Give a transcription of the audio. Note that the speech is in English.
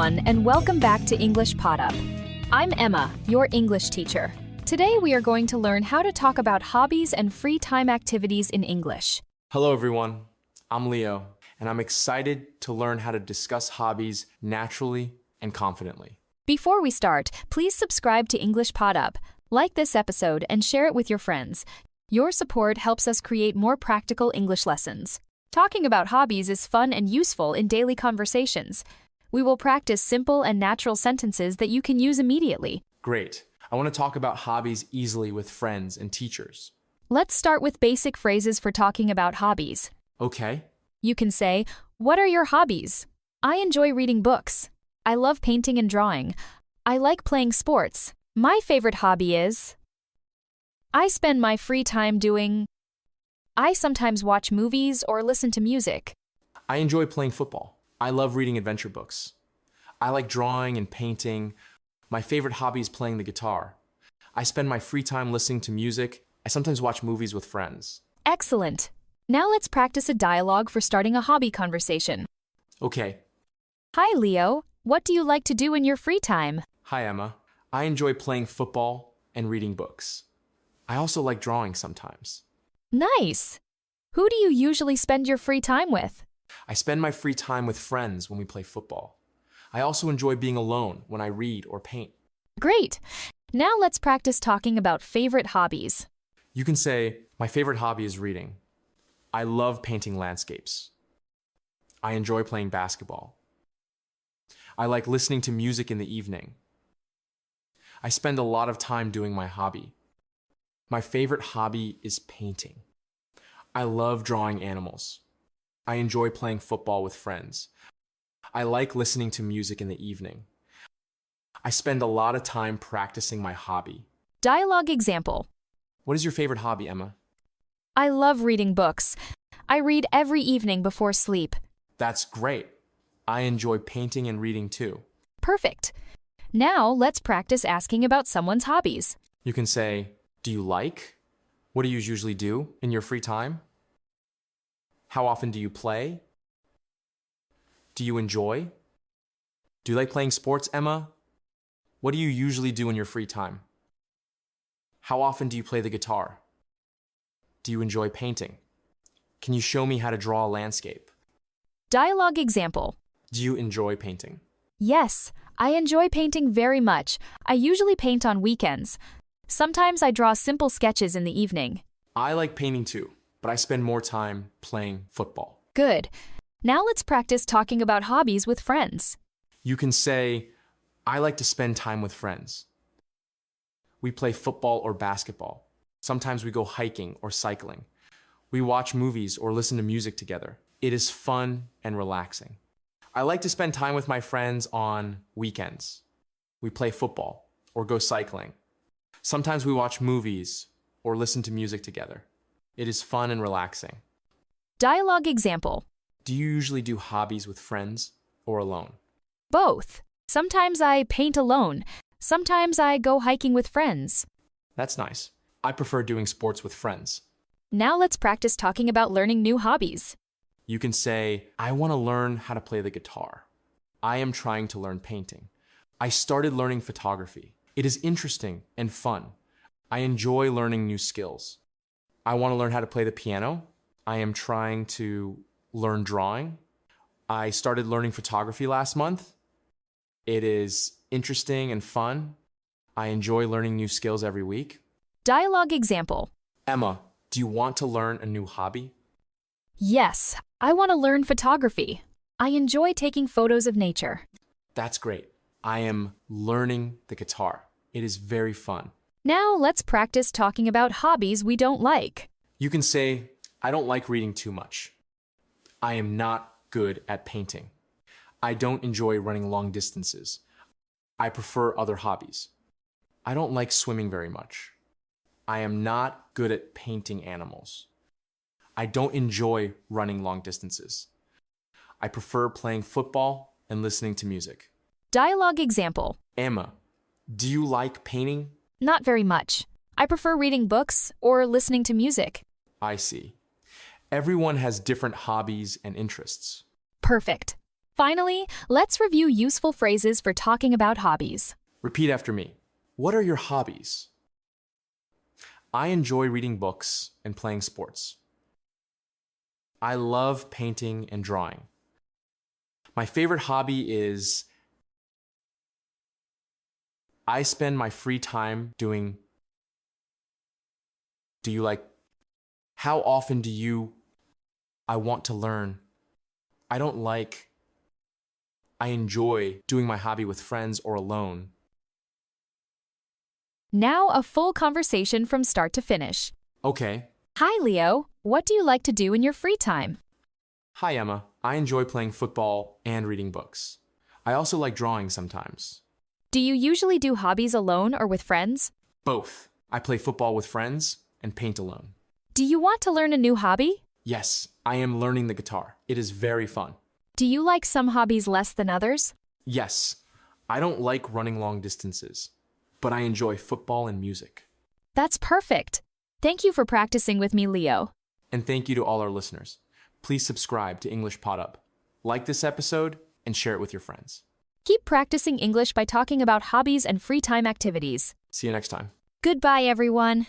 everyone, and welcome back to EnglishPodUp. I'm Emma, your English teacher. Today we are going to learn how to talk about hobbies and free time activities in English. Hello everyone, I'm Leo, and I'm excited to learn how to discuss hobbies naturally and confidently. Before we start, please subscribe to EnglishPodUp, like this episode, and share it with your friends. Your support helps us create more practical English lessons. Talking about hobbies is fun and useful in daily conversations. We will practice simple and natural sentences that you can use immediately. Great. I want to talk about hobbies easily with friends and teachers. Let's start with basic phrases for talking about hobbies. Okay. You can say, "What are your hobbies?" "I enjoy reading books." "I love painting and drawing." "I like playing sports." "My favorite hobby is." "I spend my free time doing." "I sometimes watch movies or listen to music." I enjoy playing football. I love reading adventure books. I like drawing and painting. My favorite hobby is playing the guitar. I spend my free time listening to music. I sometimes watch movies with friends. Excellent. Now let's practice a dialogue for starting a hobby conversation. Okay. Hi, Leo. What do you like to do in your free time? Hi, Emma. I enjoy playing football and reading books. I also like drawing sometimes. Nice. Who do you usually spend your free time with? I spend my free time with friends when we play football. I also enjoy being alone when I read or paint. Great. Now let's practice talking about favorite hobbies. You can say, my favorite hobby is reading. I love painting landscapes. I enjoy playing basketball. I like listening to music in the evening. I spend a lot of time doing my hobby. My favorite hobby is painting. I love drawing animals. I enjoy playing football with friends. I like listening to music in the evening. I spend a lot of time practicing my hobby. Dialogue example. What is your favorite hobby, Emma? I love reading books. I read every evening before sleep. That's great. I enjoy painting and reading too. Perfect. Now let's practice asking about someone's hobbies. You can say, do you like? What do you usually do in your free time? How often do you play? Do you enjoy? Do you like playing sports, Emma? What do you usually do in your free time? How often do you play the guitar? Do you enjoy painting? Can you show me how to draw a landscape? Dialogue example. Do you enjoy painting? Yes, I enjoy painting very much. I usually paint on weekends. Sometimes I draw simple sketches in the evening. I like painting too, but I spend more time playing football. Good. Now let's practice talking about hobbies with friends. You can say, I like to spend time with friends. We play football or basketball. Sometimes we go hiking or cycling. We watch movies or listen to music together. It is fun and relaxing. I like to spend time with my friends on weekends. We play football or go cycling. Sometimes we watch movies or listen to music together. It is fun and relaxing. Dialogue example. Do you usually do hobbies with friends or alone? Both. Sometimes I paint alone. Sometimes I go hiking with friends. That's nice. I prefer doing sports with friends. Now let's practice talking about learning new hobbies. You can say, I want to learn how to play the guitar. I am trying to learn painting. I started learning photography. It is interesting and fun. I enjoy learning new skills. I want to learn how to play the piano. I am trying to learn drawing. I started learning photography last month. It is interesting and fun. I enjoy learning new skills every week. Dialogue example. Emma, do you want to learn a new hobby? Yes, I want to learn photography. I enjoy taking photos of nature. That's great. I am learning the guitar. It is very fun. Now let's practice talking about hobbies we don't like. You can say, I don't like reading too much. I am not good at painting. I don't enjoy running long distances. I prefer other hobbies. I don't like swimming very much. I am not good at painting animals. I don't enjoy running long distances. I prefer playing football and listening to music. Dialogue example. Emma, do you like painting? Not very much. I prefer reading books or listening to music. I see. Everyone has different hobbies and interests. Perfect. Finally, let's review useful phrases for talking about hobbies. Repeat after me. What are your hobbies? I enjoy reading books and playing sports. I love painting and drawing. My favorite hobby is I spend my free time doing. Do you like? How often do you? I want to learn. I don't like. I enjoy doing my hobby with friends or alone. Now, a full conversation from start to finish. Okay. Hi, Leo. What do you like to do in your free time? Hi, Emma. I enjoy playing football and reading books. I also like drawing sometimes. Do you usually do hobbies alone or with friends? Both. I play football with friends and paint alone. Do you want to learn a new hobby? Yes, I am learning the guitar. It is very fun. Do you like some hobbies less than others? Yes, I don't like running long distances, but I enjoy football and music. That's perfect. Thank you for practicing with me, Leo. And thank you to all our listeners. Please subscribe to EnglishPodUp. Like this episode and share it with your friends. Keep practicing English by talking about hobbies and free time activities. See you next time. Goodbye, everyone.